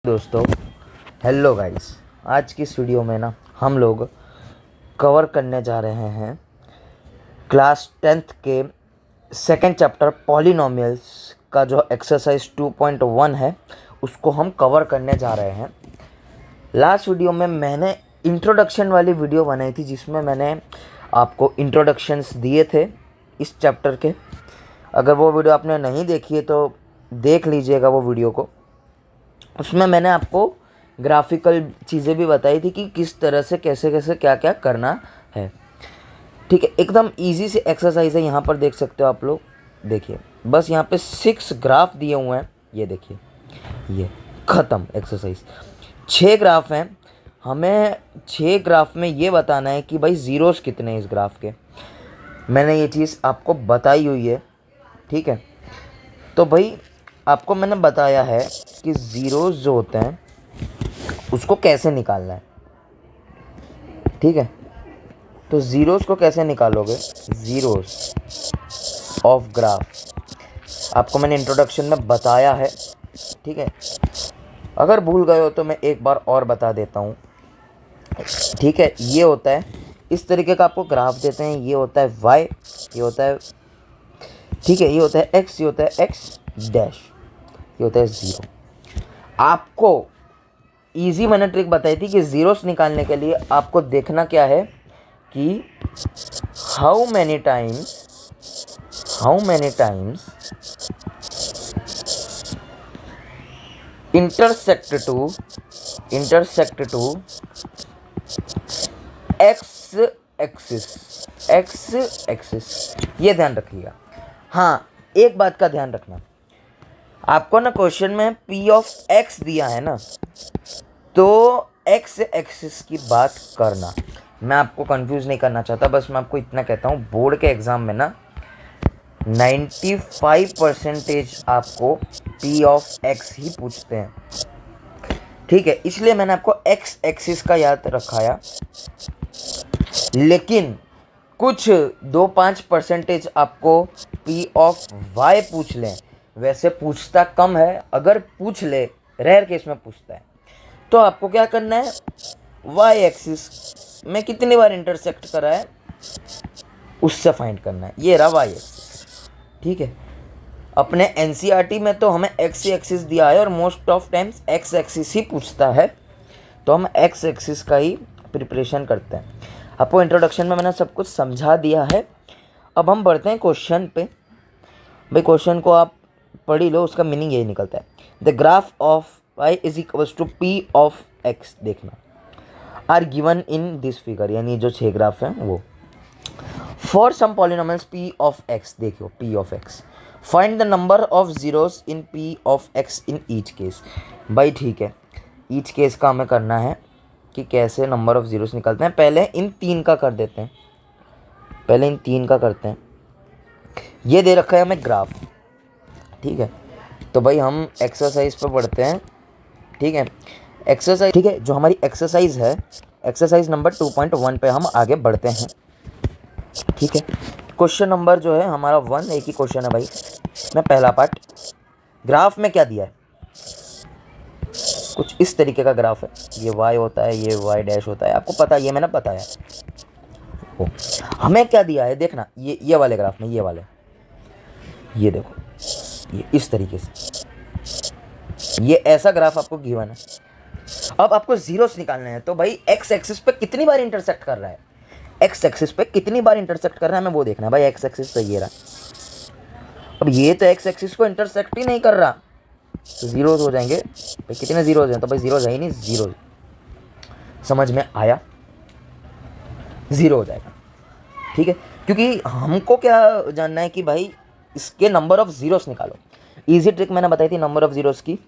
दोस्तों, hello guys. आज की इस वीडियो में ना हम लोग कवर करने जा रहे हैं क्लास 10th के सेकंड चैप्टर पॉलिनोमियल्स का जो एक्सरसाइज 2.1 है उसको हम कवर करने जा रहे हैं। लास्ट वीडियो में मैंने इंट्रोडक्शन वाली वीडियो बनाई थी जिसमें मैंने आपको इंट्रोडक्शंस दिए थे इस चैप्टर के। अगर वो वीडियो आपने नहीं देखी है तो देख लीजिएगा वो वीडियो को। उसमें मैंने आपको ग्राफिकल चीज़ें भी बताई थी कि किस तरह से कैसे कैसे क्या क्या करना है। ठीक है, एकदम इजी से एक्सरसाइज है। यहाँ पर देख सकते हो आप लोग, देखिए बस यहाँ पे 6 ग्राफ दिए हुए हैं। ये देखिए, ये ख़त्म एक्सरसाइज। 6 ग्राफ हैं, हमें 6 ग्राफ में ये बताना है कि भाई ज़ीरोस कितने हैं इस ग्राफ के। मैंने ये चीज़ आपको बताई हुई है। ठीक है, तो भाई आपको मैंने बताया है कि ज़ीरोस जो होते हैं उसको कैसे निकालना है। ठीक है, तो ज़ीरोस को कैसे निकालोगे, ज़ीरोस ऑफ ग्राफ आपको मैंने इंट्रोडक्शन में बताया है। ठीक है, अगर भूल गए हो तो मैं एक बार और बता देता हूँ। ठीक है, ये होता है इस तरीके का आपको ग्राफ देते हैं। ये होता है y, ये होता है, ठीक है, ये होता है x, ये होता है x डैश, ये होता है 0। आपको इजी मैंने ट्रिक बताई थी कि ज़ीरोस निकालने के लिए आपको देखना क्या है कि how many times intersect to x axis. ये ध्यान रखिएगा। हाँ, एक बात का ध्यान रखना, आपको ना क्वेश्चन में p ऑफ x दिया है ना, तो x एक्सिस की बात करना। मैं आपको कंफ्यूज नहीं करना चाहता, बस मैं आपको इतना कहता हूँ, बोर्ड के एग्ज़ाम में ना 95% आपको p ऑफ x ही पूछते हैं। ठीक है, इसलिए मैंने आपको x एक्सिस का याद रखाया। लेकिन कुछ 2-5% आपको p ऑफ y पूछ लें, वैसे पूछता कम है, अगर पूछ ले रेयर केस में पूछता है। तो आपको क्या करना है, y एक्सिस में कितनी बार इंटरसेक्ट करा है उससे फाइंड करना है। ये रहा y एक्सिस। ठीक है, अपने एनसीईआरटी में तो हमें x एक्सिस दिया है और most of times x axis ही पूछता है, तो हम x एक्सिस का ही प्रिपरेशन करते हैं। आपको इंट्रोडक्शन में मैंने सब कुछ समझा दिया है। अब हम बढ़ते हैं क्वेश्चन पे। भाई क्वेश्चन को आप पढ़ ही लो, उसका मीनिंग यही निकलता है, the graph of y is equals to p of x देखना are given in this figure, यानी जो 6 ग्राफ हैं वो। For some polynomials p of x, देखियो p of x, find the number of zeros in p of x in each case. भाई ठीक है, each case का हमें करना है कि कैसे नंबर ऑफ ज़ीरोस निकलते हैं। पहले इन 3 का कर देते हैं, पहले इन 3 का करते हैं। ये दे रखा है हमें ग्राफ। ठीक है, तो भाई हम एक्सरसाइज पे बढ़ते हैं। ठीक है, एक्सरसाइज, ठीक है, जो हमारी एक्सरसाइज है, एक्सरसाइज नंबर 2.1 पे हम आगे बढ़ते हैं। ठीक है, क्वेश्चन नंबर जो है हमारा 1, एक ही क्वेश्चन है भाई। मैं पहला पार्ट, ग्राफ में क्या दिया है, कुछ इस तरीके का ग्राफ है। ये y होता है, ये y डैश होता है, आपको पता है, ये मैंने बताया। हमें क्या दिया है देखना, ये वाले ग्राफ में, ये वाले, ये देखो, ये इस तरीके से, ये ऐसा ग्राफ आपको गिवन है। अब आपको ज़ीरोस निकालने हैं, तो भाई x एक्सिस पे कितनी बार इंटरसेक्ट कर रहा है, x एक्सिस पे कितनी बार इंटरसेक्ट कर रहा है हमें वो देखना है। भाई x एक्सिस पे ये रहा, अब ये तो x एक्सिस को इंटरसेक्ट ही नहीं कर रहा, तो ज़ीरोस हो जाएंगे। भाई कितने ज़ीरोस हैं, तो भाई ज़ीरोस है ही नहीं, ज़ीरो। समझ में आया, ज़ीरो हो जाएगा। ठीक है, क्योंकि हमको क्या जानना है कि भाई इसके नंबर ऑफ ज़ीरोस निकालो। इजी ट्रिक मैंने बताई थी नंबर ऑफ ज़ीरोस की,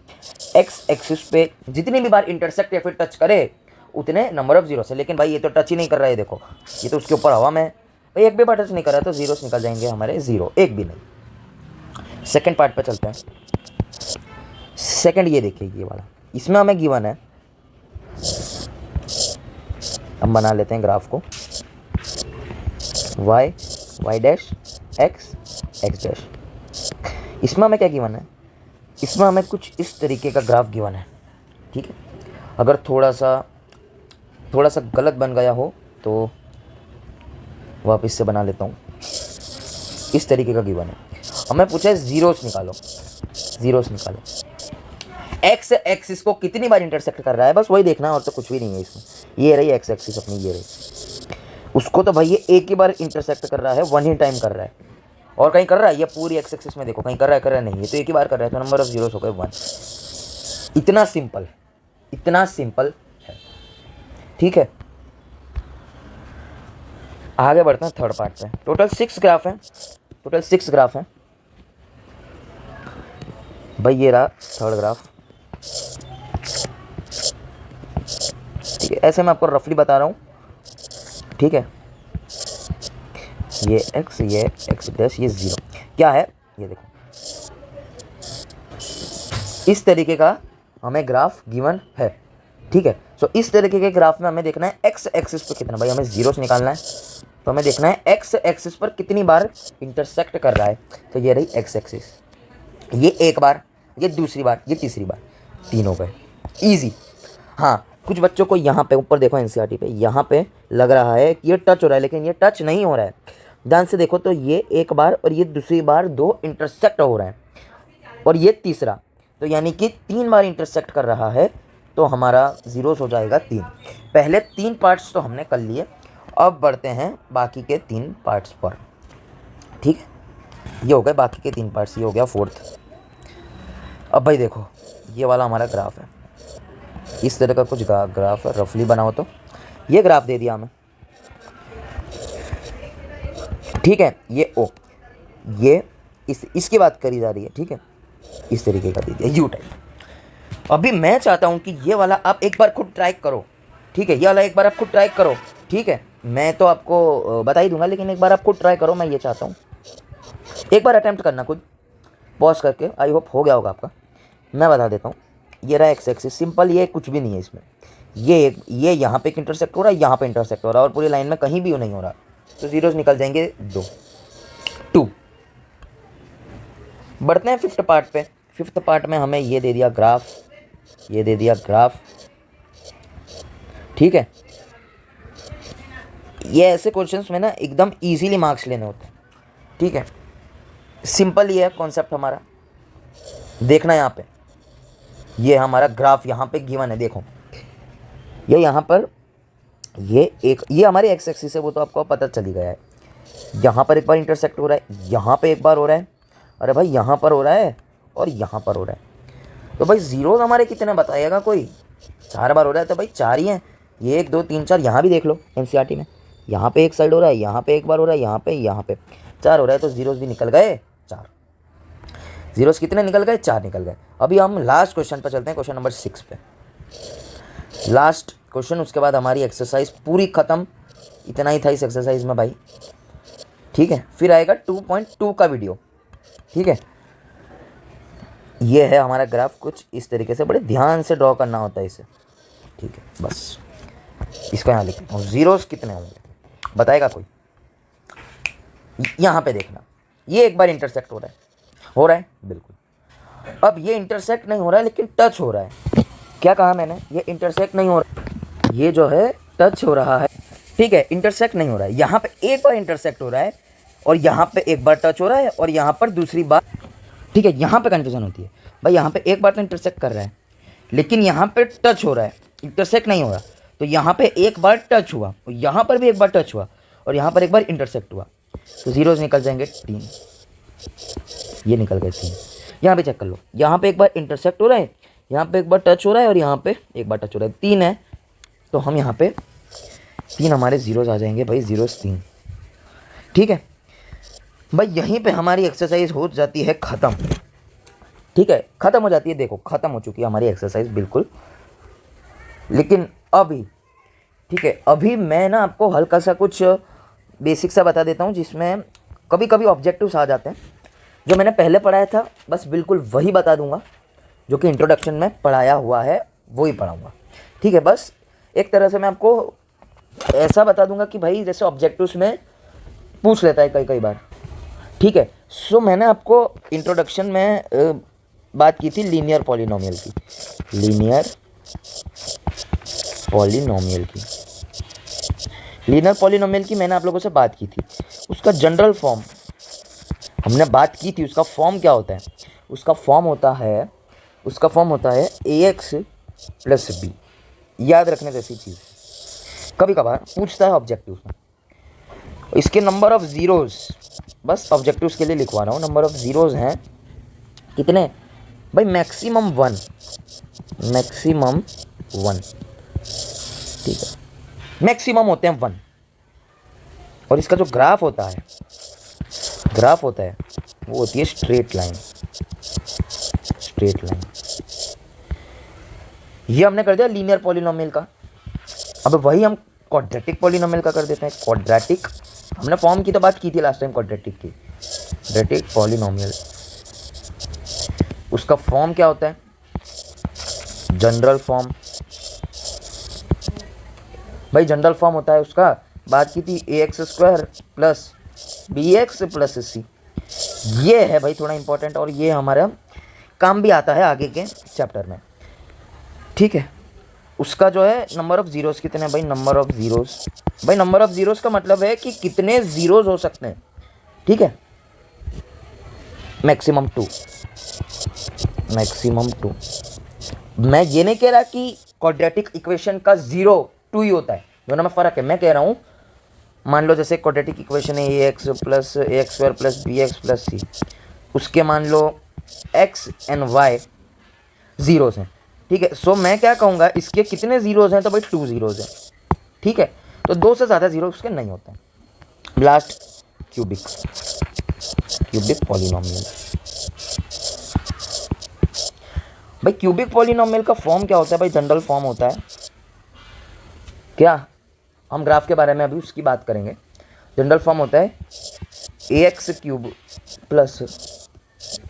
एक्स एक्सिस पे जितनी भी बार इंटरसेक्ट या फिर टच करे उतने नंबर ऑफ ज़ीरोस है। लेकिन भाई ये तो टच ही नहीं कर रहा है, देखो ये तो उसके ऊपर हवा में है। भाई एक भी बार टच नहीं कर रहा है, तो ज़ीरोस निकल जाएंगे हमारे, ज़ीरो, एक भी नहीं। सेकेंड पार्ट पे चलते हैं। सेकेंड ये देखिए, ये वाला, इसमें हमें गिवन है, हम बना लेते हैं ग्राफ को, y डैश x डैश। इसमें हमें क्या गिवन है, इसमें हमें कुछ इस तरीके का ग्राफ गिवन है। ठीक है, अगर थोड़ा सा गलत बन गया हो तो वापस से बना लेता हूँ। इस तरीके का गिवन है। हमें पूछा है जीरोस निकालो, जीरोस निकालो। एक्स एक्सिस को कितनी बार इंटरसेक्ट कर रहा है, बस वही देखना है और तो कुछ भी नहीं है इसमें। ये रही एक्स एक्सिस अपनी, ये रही। उसको तो भाई ये एक ही बार इंटरसेक्ट कर रहा है, वन ही टाइम कर रहा है। और कहीं कर रहा है, ये पूरी एक्स एक्सिस में देखो कहीं कर रहा है नहीं, ये तो एक ही बार कर रहा है, तो नंबर ऑफ जीरोस हो गए 1। इतना सिंपल, इतना सिंपल है। ठीक है, आगे बढ़ते हैं थर्ड पार्ट पे। टोटल 6 ग्राफ हैं, टोटल 6 ग्राफ हैं भाई। ये रहा थर्ड ग्राफ। ठीक है, ऐसे मैं आपको रफली बता रहा हूँ। ठीक है, ये x, ये x डैश, ये 0 क्या है, ये देखो इस तरीके का हमें ग्राफ गिवन है। ठीक है, सो इस तरीके के ग्राफ में हमें देखना है x एक्सिस पर कितना, भाई हमें जीरोस निकालना है, तो हमें देखना है x एक्सिस पर कितनी बार इंटरसेक्ट कर रहा है। तो ये रही x एक्सिस, ये एक बार, ये दूसरी बार, ये तीसरी बार, 3 हो गए, ईजी। हाँ, कुछ बच्चों को यहाँ पे ऊपर देखो एनसीईआरटी पे, यहाँ पे लग रहा है कि ये टच हो रहा है, लेकिन ये टच नहीं हो रहा है। ध्यान से देखो तो ये एक बार और ये दूसरी बार 2 इंटरसेक्ट हो रहे हैं, और ये तीसरा, तो यानी कि 3 बार इंटरसेक्ट कर रहा है, तो हमारा जीरोस हो जाएगा 3। पहले 3 पार्ट्स तो हमने कर लिए, अब बढ़ते हैं बाकी के 3 पार्ट्स पर। ठीक है, ये हो गए बाकी के 3 पार्ट्स, ये हो गया फोर्थ। अब भाई देखो ये वाला हमारा ग्राफ है, इस तरह का कुछ ग्राफ है, रफली बनाओ तो ये ग्राफ दे दिया हमें। ठीक है, ये ओ, ये इसकी बात करी जा रही है। ठीक है, इस तरीके का दे दिया यू टाइप। अभी मैं चाहता हूँ कि ये वाला आप एक बार खुद ट्राई करो। ठीक है, ये वाला एक बार आप खुद ट्राई करो। ठीक है, मैं तो आपको बता ही दूंगा, लेकिन एक बार आप खुद ट्राई करो, मैं ये चाहता हूँ। एक बार अटैम्प्ट करना खुद, पॉज करके। आई होप हो गया होगा आपका। मैं बता देता हूँ, ये रहा एक्स एक्सिस, सिंपल, ये कुछ भी नहीं है इसमें। ये यहाँ पे इंटरसेक्ट हो रहा है, यहाँ पे इंटरसेक्ट हो रहा है, और पूरी लाइन में कहीं भी नहीं हो रहा, तो जीरोस निकल जाएंगे 2। बढ़ते हैं फिफ्थ पार्ट पे। फिफ्थ पार्ट में हमें ये दे दिया ग्राफ, ये दे दिया ग्राफ। ठीक है, ये ऐसे क्वेश्चंस में ना एकदम इजीली मार्क्स लेने होते हैं। ठीक है, सिंपल ये है कॉन्सेप्ट हमारा। देखना यहाँ पे, ये हमारा ग्राफ यहाँ पे गिवन है, देखो ये यहाँ पर, ये हमारी एक्स एक्सिस है, वो तो आपको पता चल ही गया है। यहाँ पर एक बार इंटरसेक्ट हो रहा है, यहाँ पे एक बार हो रहा है, अरे भाई यहाँ पर हो रहा है, और यहाँ पर हो रहा है। तो भाई जीरोस हमारे कितने बताइएगा कोई, 4 बार हो रहा है, तो भाई 4 ही हैं। ये 1 2 3 4, यहाँ भी देख लो एनसीईआरटी में, यहाँ पे एक साइड हो रहा है, यहाँ पे एक बार हो रहा है, यहाँ पे 4 हो रहा है, तो जीरोस भी निकल गए 4। जीरोस कितने निकल गए, 4 निकल गए। अभी हम लास्ट क्वेश्चन पर चलते हैं, क्वेश्चन नंबर 6 पे, लास्ट क्वेश्चन। उसके बाद हमारी एक्सरसाइज पूरी ख़त्म। इतना ही था इस एक्सरसाइज में भाई। ठीक है, फिर आएगा 2.2 का वीडियो। ठीक है, ये है हमारा ग्राफ, कुछ इस तरीके से, बड़े ध्यान से ड्रॉ करना होता है इसे। ठीक है, बस इसका यहाँ लिखता हूँ, जीरोस कितने होंगे बताएगा कोई। यहाँ पे देखना, ये एक बार इंटरसेक्ट हो रहा है बिल्कुल। अब ये इंटरसेक्ट नहीं हो रहा है, लेकिन टच हो रहा है। क्या कहा मैंने, ये इंटरसेक्ट नहीं हो रहा, ये जो है टच हो रहा है। ठीक है, इंटरसेक्ट नहीं हो रहा है, यहाँ पे एक बार इंटरसेक्ट हो रहा है, और यहाँ पे एक बार टच हो रहा है, और यहाँ पर दूसरी बार। ठीक है, यहाँ पे कन्फ्यूजन होती है भाई, यहाँ पे एक बार तो इंटरसेक्ट कर रहा है, लेकिन यहाँ पे टच हो रहा है, इंटरसेक्ट नहीं हो रहा। तो यहाँ पे एक बार टच हुआ, और यहाँ पर भी एक बार टच हुआ, और यहाँ पर एक बार इंटरसेक्ट हुआ, तो जीरोस निकल जाएंगे 3। ये निकल गए 3। यहाँ पे चेक कर लो, यहाँ पे एक बार इंटरसेक्ट हो रहा है, यहाँ पे एक बार टच हो रहा है, और यहाँ पे एक बार टच हो रहा है, 3 है। तो हम यहाँ पे 3 हमारे जीरोस आ जाएंगे भाई, जीरोस 3। ठीक है भाई, यहीं पे हमारी एक्सरसाइज हो जाती है ख़त्म। ठीक है, ख़त्म हो जाती है, देखो ख़त्म हो चुकी है हमारी एक्सरसाइज बिल्कुल। लेकिन अभी, ठीक है, अभी मैं ना आपको हल्का सा कुछ बेसिक सा बता देता हूँ, जिसमें कभी कभी ऑब्जेक्टिव्स आ जाते हैं। जो मैंने पहले पढ़ाया था बस बिल्कुल वही बता दूंगा, जो कि इंट्रोडक्शन में पढ़ाया हुआ है वही पढ़ाऊँगा। ठीक है, बस एक तरह से मैं आपको ऐसा बता दूंगा कि भाई जैसे ऑब्जेक्टिव्स में पूछ लेता है कई बार। ठीक है, सो मैंने आपको इंट्रोडक्शन में बात की थी लीनियर पॉलिनोमियल की, लीनियर पॉलिनोमियल की, लीनियर पॉलिनोमियल की मैंने आप लोगों से बात की थी। उसका जनरल फॉर्म हमने बात की थी। उसका फॉर्म क्या होता है? उसका फॉर्म होता है ए एक्स प्लस बी। याद रखने जैसी चीज़, कभी कभार पूछता है ऑब्जेक्टिव में। इसके नंबर ऑफ ज़ीरोज़, बस ऑब्जेक्टिव्स के लिए लिखवा रहा हूँ, नंबर ऑफ ज़ीरोज़ हैं कितने भाई? मैक्सिमम 1, मैक्सिमम 1, ठीक है, मैक्सिमम होते हैं 1। और इसका जो ग्राफ होता है वो होती है स्ट्रेट लाइन। ये हमने कर दिया लीनियर पॉलिनोमियल का। अब वही हम क्वाड्रेटिक पॉलिनोमियल का कर देते हैं। क्वाड्रेटिक हमने फॉर्म की तो बात की थी लास्ट टाइम, क्वाड्रेटिक की। क्वाड्रेटिक पॉलिनोमियल, उसका फॉर्म क्या होता है? General form. भाई जनरल फॉर्म होता है उसका, बात की थी a x square plus b x plus c. ये है भाई थोड़ा इंपॉर्टेंट, और ये हमारा काम भी आता है आगे के चैप्टर में, ठीक है। उसका जो है नंबर ऑफ ज़ीरोज़ कितने हैं भाई? नंबर ऑफ ज़ीरोज़ का मतलब है कि कितने ज़ीरोज़ हो सकते हैं, ठीक है। मैक्सिमम 2। मैं ये नहीं कह रहा कि क्वाड्रेटिक इक्वेशन का 0 2 ही होता है, दोनों में फ़र्क है। मैं कह रहा हूँ मान लो जैसे क्वाड्रेटिक इक्वेशन है a x square plus b x plus c, उसके मान लो एक्स एंड वाई ज़ीरोज़ हैं, ठीक है। सो मैं क्या कहूँगा, इसके कितने ज़ीरोज़ हैं? तो भाई 2 ज़ीरोज़ हैं, ठीक है। तो 2 से ज़्यादा ज़ीरो उसके नहीं होते हैं। Last cubic polynomial. भाई क्यूबिक पॉलिनोमियल का फॉर्म क्या होता है भाई? जनरल फॉर्म होता है क्या? हम ग्राफ के बारे में अभी उसकी बात करेंगे। जनरल फॉर्म होता है a x cube plus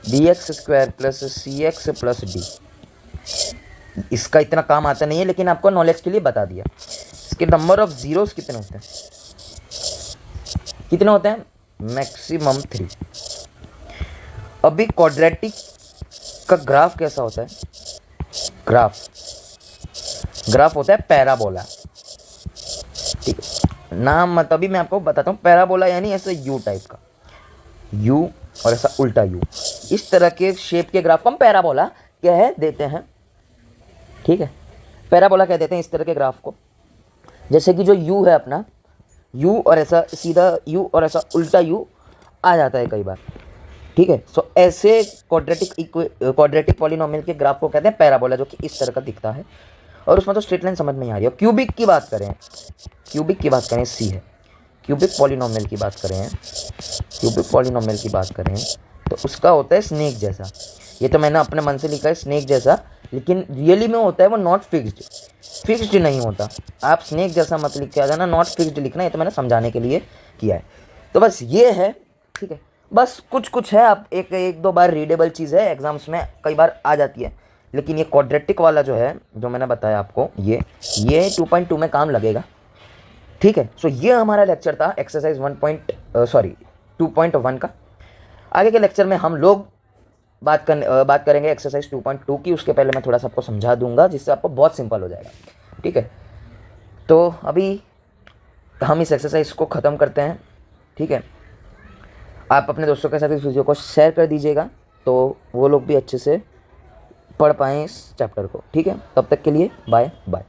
b x square plus c x plus d. इसका इतना काम आता नहीं है, लेकिन आपको नॉलेज के लिए बता दिया। इसके नंबर ऑफ ज़ीरोज़ कितने होते हैं? मैक्सिमम 3। अभी क्वाड्रेटिक का ग्राफ कैसा होता है? ग्राफ होता है पैराबोला, ठीक है। नाम मतलब अभी मैं आपको बताता हूँ। पैराबोला यानी ऐसे यू टाइप का, यू और ऐसा उल्टा यू, इस तरह के शेप के ग्राफ को हम पैराबोला कह देते हैं, ठीक है। पैराबोला कह देते हैं इस तरह के ग्राफ को। जैसे कि जो यू है अपना, यू और ऐसा सीधा यू और ऐसा उल्टा यू आ जाता है कई बार, ठीक है। सो ऐसे क्वाड्रेटिक पॉलिनोमियल के ग्राफ को कहते हैं पैराबोला, जो कि इस तरह का दिखता है। और उसमें तो स्ट्रेट लाइन समझ नहीं आ रही है। क्यूबिक की बात करें, सी है। क्यूबिक पॉलिनोमियल की बात करें तो उसका होता है स्नेक जैसा। ये तो मैंने अपने मन से लिखा है स्नेक जैसा, लेकिन रियली में होता है वो नॉट फिक्स्ड नहीं होता। आप स्नेक जैसा मत लिख के आ जाना, नॉट फिक्स्ड लिखना। ये तो मैंने समझाने के लिए किया है। तो बस ये है, ठीक है। बस कुछ है, आप एक दो बार रीडेबल चीज़ है, एग्जाम्स में कई बार आ जाती है। लेकिन ये क्वाड्रेटिक वाला जो है, जो मैंने बताया आपको, ये 2.2 में काम लगेगा, ठीक है। सो ये हमारा लेक्चर था एक्सरसाइज 2.1 का। आगे के लेक्चर में हम लोग बात करेंगे एक्सरसाइज 2.2 की। उसके पहले मैं थोड़ा सा आपको समझा दूंगा, जिससे आपको बहुत सिंपल हो जाएगा, ठीक है। तो अभी हम इस एक्सरसाइज को ख़त्म करते हैं, ठीक है। आप अपने दोस्तों के साथ इस वीडियो को शेयर कर दीजिएगा, तो वो लोग भी अच्छे से पढ़ पाएँ इस चैप्टर को, ठीक है। तब तक के लिए बाय बाय।